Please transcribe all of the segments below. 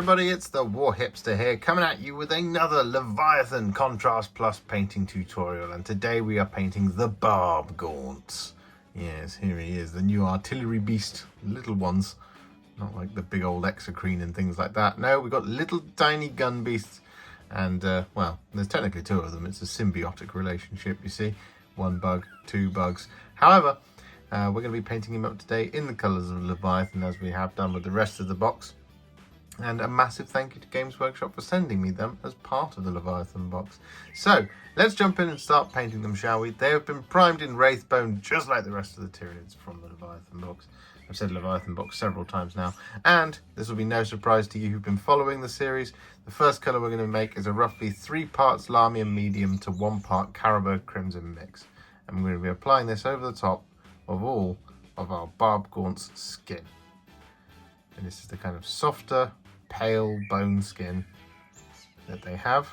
everybody, it's the Warhipster here, coming at you with another Leviathan Contrast Plus painting tutorial, and today we are painting the Barbgaunts. Yes, here he is, the new artillery beast, little ones, not like the big old exocrine and things like that. No, we've got little tiny gun beasts, and well, there's technically two of them. It's a symbiotic relationship, you see, one bug, two bugs. However, we're going to be painting him up today in the colours of Leviathan, as we have done with the rest of the box. And a massive thank you to Games Workshop for sending me them as part of the Leviathan box. So, let's jump in and start painting them, shall we? They have been primed in Wraithbone, just like the rest of the Tyranids from the Leviathan box. I've said Leviathan box several times now. And this will be no surprise to you who've been following the series. The first colour we're going to make is a roughly 3 parts Lahmian Medium to 1 part Carroburg Crimson mix. And we're going to be applying this over the top of all of our Barbgaunts skin. And this is the kind of softer, pale bone skin that they have.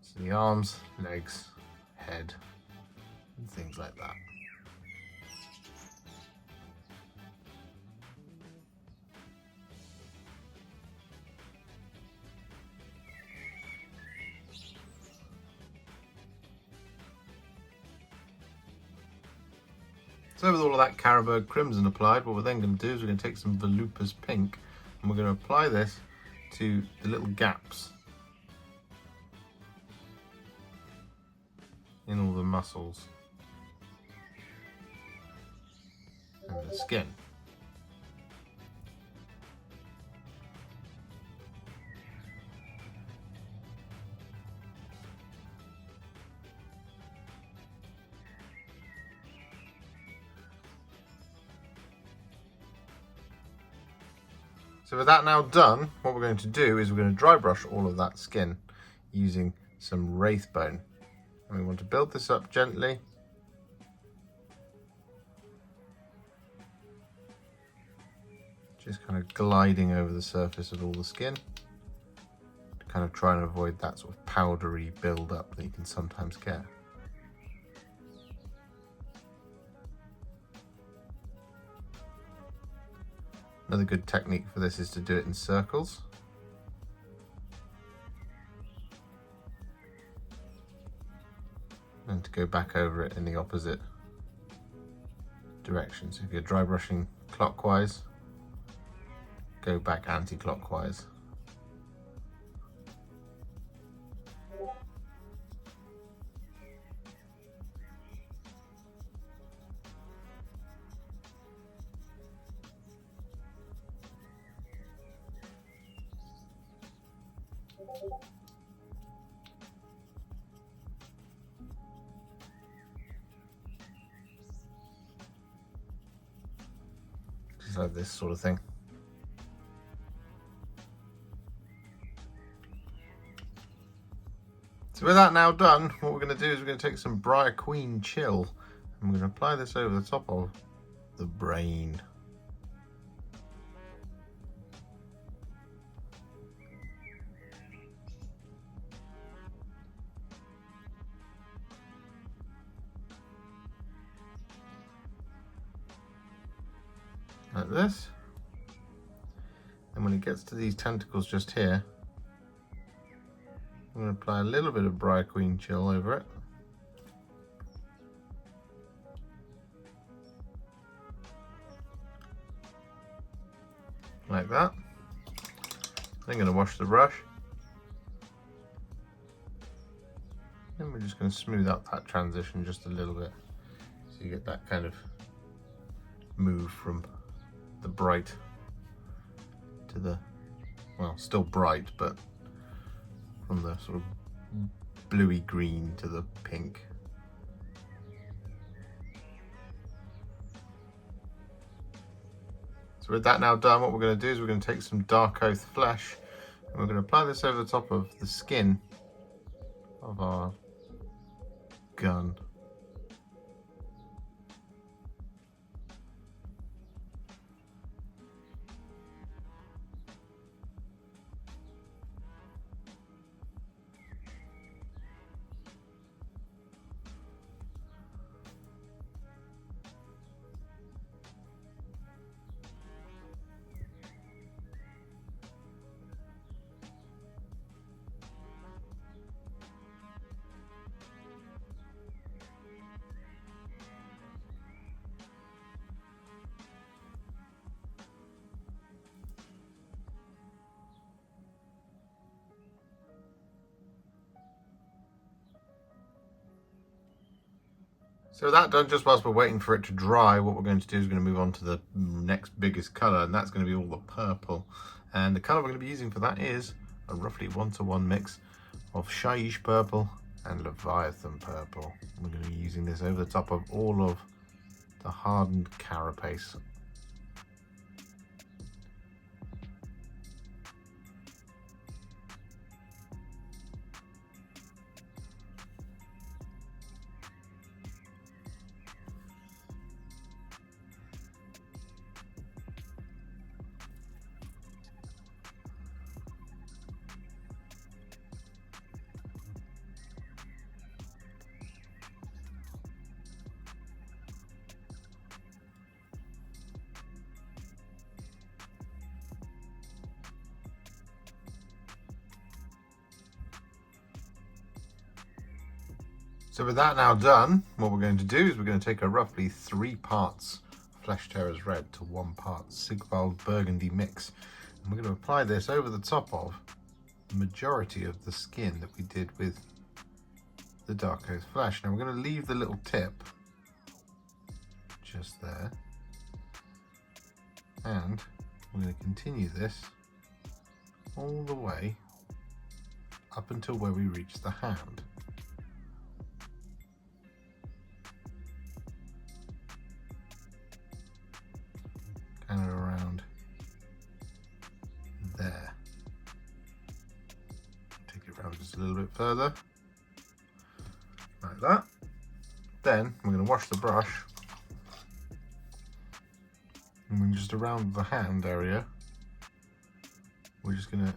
So the arms, legs, head, and things like that. So with all of that Carroburg Crimson applied, what we're then going to do is we're going to take some Volupus Pink and we're going to apply this to the little gaps in all the muscles and the skin. So with that now done, what we're going to do is we're going to dry brush all of that skin using some Wraithbone. And we want to build this up gently. Just kind of gliding over the surface of all the skin. To kind of try and avoid that sort of powdery build up that you can sometimes get. Another good technique for this is to do it in circles. And to go back over it in the opposite direction. So if you're dry brushing clockwise, go back anti-clockwise. Just like this sort of thing. So with that now done, what we're going to do is we're going to take some Briar Queen Chill and we're going to apply this over the top of the brain. Like this, and when it gets to these tentacles just here, I'm going to apply a little bit of Briar Queen Chill over it. Like that. Then I'm going to wash the brush. Then we're just going to smooth out that transition just a little bit, so you get that kind of move from the bright to the, well, still bright, but from the sort of bluey green to the pink. So with that now done, what we're going to do is we're going to take some Darkoath Flesh and we're going to apply this over the top of the skin of our gun. So with that done, just whilst we're waiting for it to dry, what we're going to do is we're going to move on to the next biggest colour, and that's going to be all the purple. And the colour we're going to be using for that is a roughly 1-to-1 mix of Shyish Purple and Leviathan Purple. We're going to be using this over the top of all of the hardened carapace. So with that now done, what we're going to do is we're going to take a roughly 3 parts Flesh Tearers Red to 1 part Sigvald Burgundy mix. And we're going to apply this over the top of the majority of the skin that we did with the Darkoath Flesh. Now we're going to leave the little tip just there. And we're going to continue this all the way up until where we reach the hand. Kind of around there. Take it around just a little bit further, like that. Then we're going to wash the brush, and we're just around the hand area. We're just going to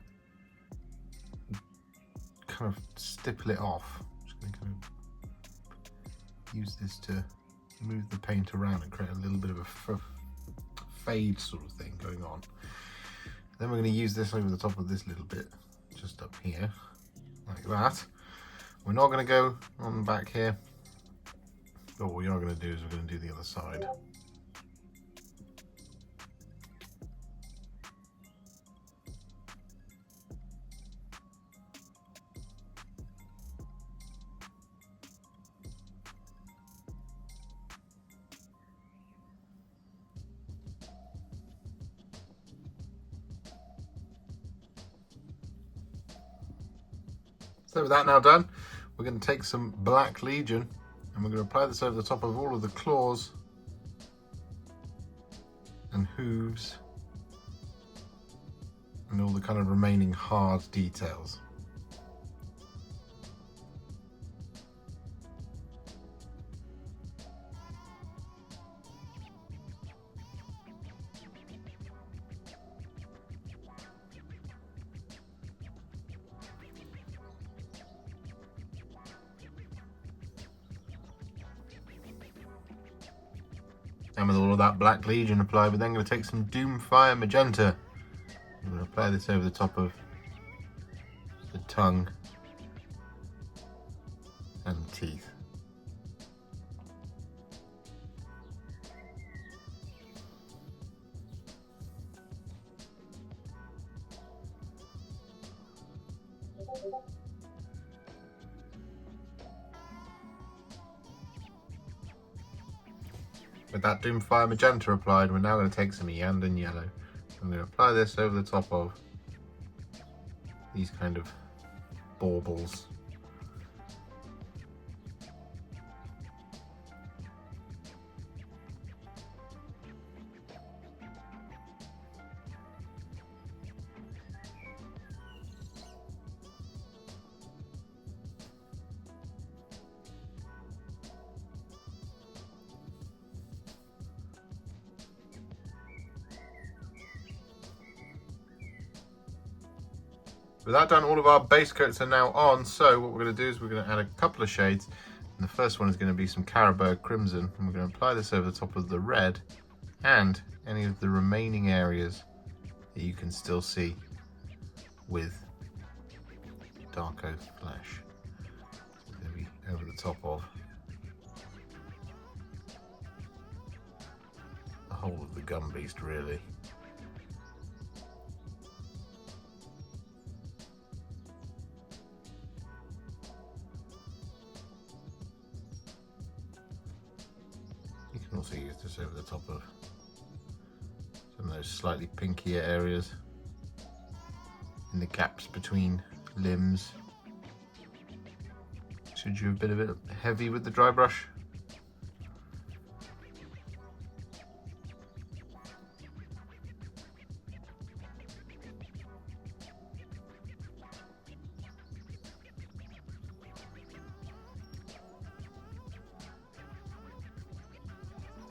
kind of stipple it off. Just going to kind of use this to move the paint around and create a little bit of a fade sort of thing going on. Then we're going to use this over the top of this little bit just up here like that. We're not going to go on the back here, but what we are going to do is we're going to do the other side. So with that now done, we're going to take some Black Legion and we're going to apply this over the top of all of the claws and hooves and all the kind of remaining hard details. And with all of that Black Legion applied, we're then going to take some Doomfire Magenta. I'm going to apply this over the top of the tongue and the teeth. With that Doomfire Magenta applied, we're now going to take some Iyanden Yellow. I'm going to apply this over the top of these kind of baubles. With that done, all of our base coats are now on, so what we're going to do is we're going to add a couple of shades. And the first one is going to be some Carroburg Crimson, and we're going to apply this over the top of the red and any of the remaining areas that you can still see with Darkoath Flesh. So going to be over the top of the whole of the gun beast, really. also use this over the top of some of those slightly pinkier areas in the gaps between limbs. Should you have been a bit heavy with the dry brush?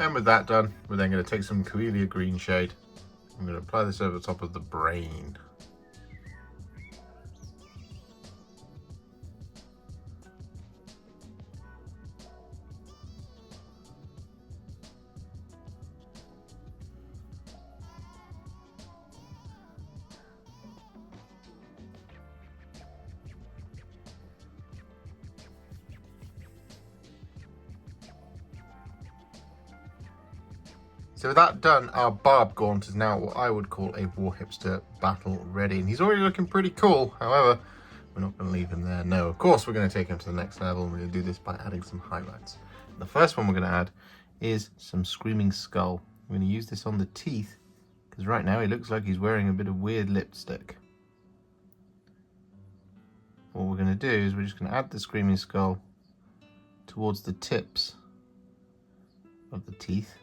And with that done, we're then going to take some Coelia Greenshade. I'm going to apply this over the top of the brain. So with that done, our Barbgaunt is now what I would call a Warhipster battle ready. And he's already looking pretty cool. However, we're not going to leave him there. No, of course we're going to take him to the next level. And we're going to do this by adding some highlights. The first one we're going to add is some Screaming Skull. We're going to use this on the teeth, because right now he looks like he's wearing a bit of weird lipstick. What we're going to do is we're just going to add the Screaming Skull towards the tips of the teeth.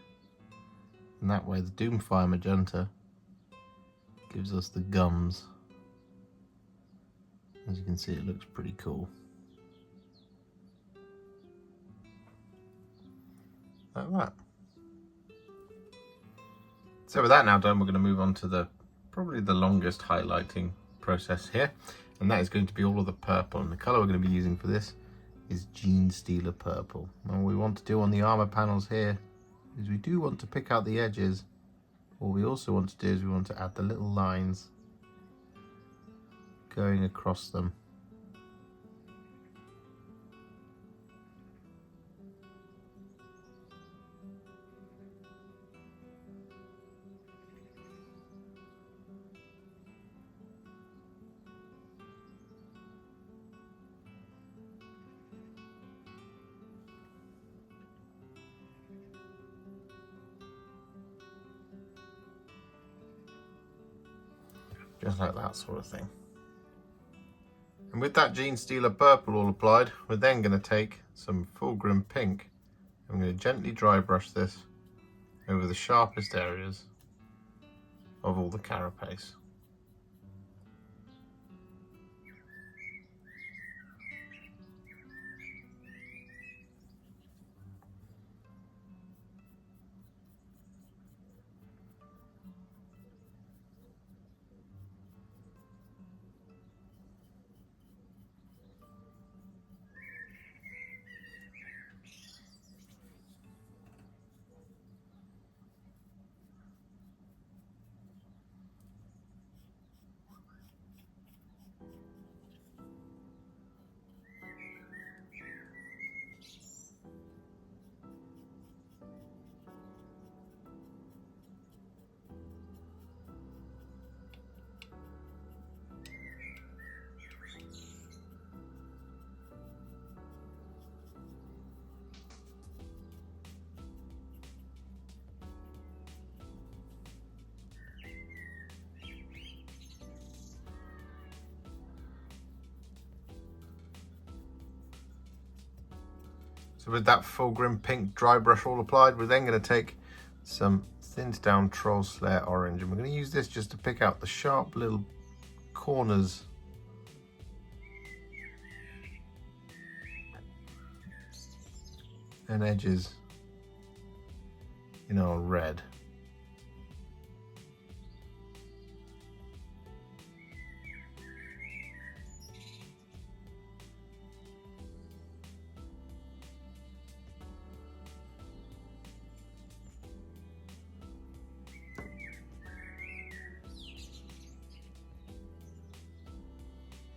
And that way the Doomfire Magenta gives us the gums. As you can see, it looks pretty cool. Like that. So with that now done, we're going to move on to probably the longest highlighting process here. And that is going to be all of the purple. And the colour we're going to be using for this is Genestealer Purple. And what we want to do on the armour panels here is we do want to pick out the edges. What we also want to do is we want to add the little lines going across them. Just like that sort of thing. And with that Genestealer Purple all applied, we're then going to take some Fulgrim Pink. I'm going to gently dry brush this over the sharpest areas of all the carapace. So with that Fulgrim Pink dry brush all applied, we're then going to take some thinned down Troll Slayer Orange, and we're going to use this just to pick out the sharp little corners and edges in our red.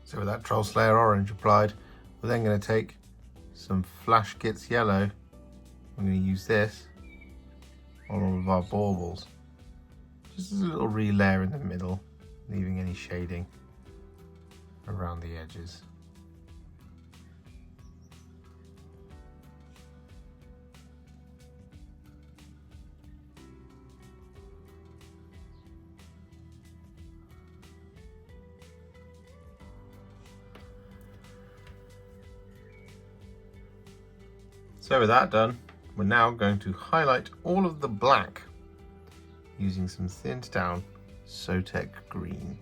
So with that Troll Slayer Orange applied, we're then going to take some Flash Gitz Yellow. I'm going to use this on all of our baubles. Just as a little relayer in the middle, leaving any shading around the edges. So with that done, we're now going to highlight all of the black using some thinned down Sotek Green.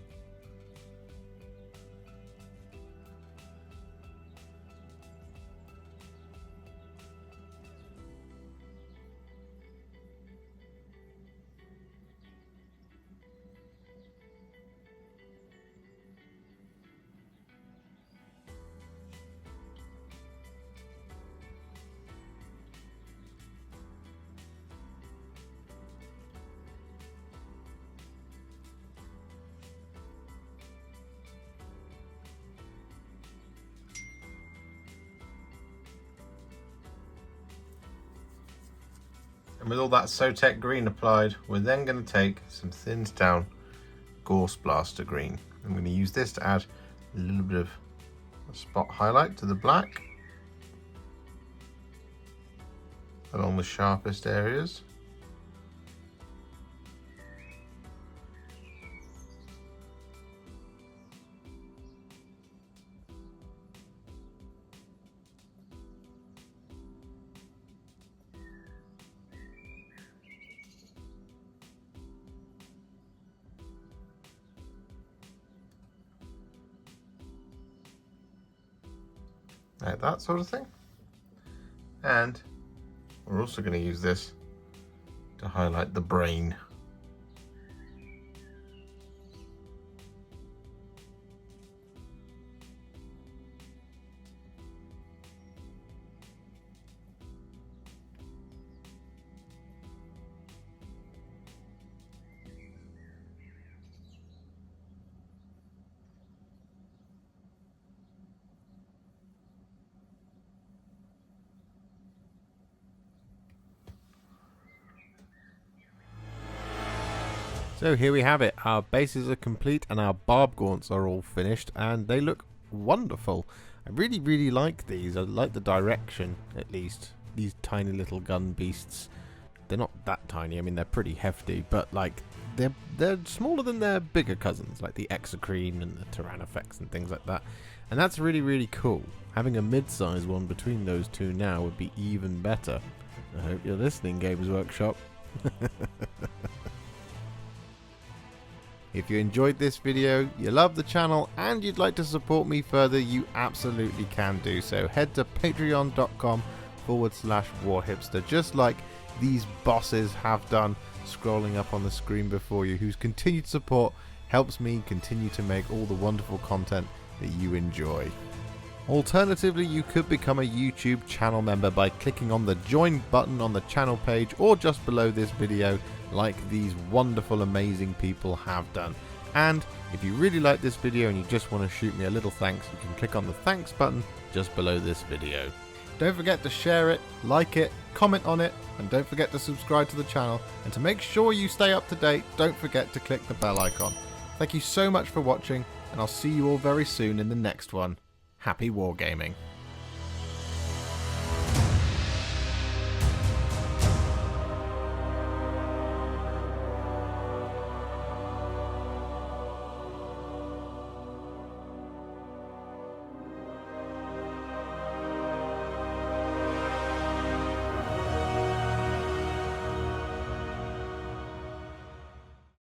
And with all that Sotek Green applied, we're then going to take some thinned down Gauss Blaster Green. I'm going to use this to add a little bit of a spot highlight to the black along the sharpest areas. Like that sort of thing. And we're also going to use this to highlight the brain. So here we have it, our bases are complete and our Barbgaunts are all finished and they look wonderful. I really like these, I like the direction at least. These tiny little gun beasts, they're not that tiny, I mean they're pretty hefty, but like they're smaller than their bigger cousins like the Exocrine and the Tyrannofex and things like that. And that's really cool. Having a mid-sized one between those two now would be even better. I hope you're listening, Games Workshop. If you enjoyed this video, you love the channel, and you'd like to support me further, you absolutely can do so. Head to patreon.com/Warhipster, just like these bosses have done, scrolling up on the screen before you, whose continued support helps me continue to make all the wonderful content that you enjoy. Alternatively, you could become a YouTube channel member by clicking on the join button on the channel page or just below this video, like these wonderful amazing people have done. And if you really like this video and you just want to shoot me a little thanks, you can click on the thanks button just below this video. Don't forget to share it, like it, comment on it, and don't forget to subscribe to the channel. And to make sure you stay up to date, don't forget to click the bell icon. Thank you so much for watching, and I'll see you all very soon in the next one. Happy wargaming.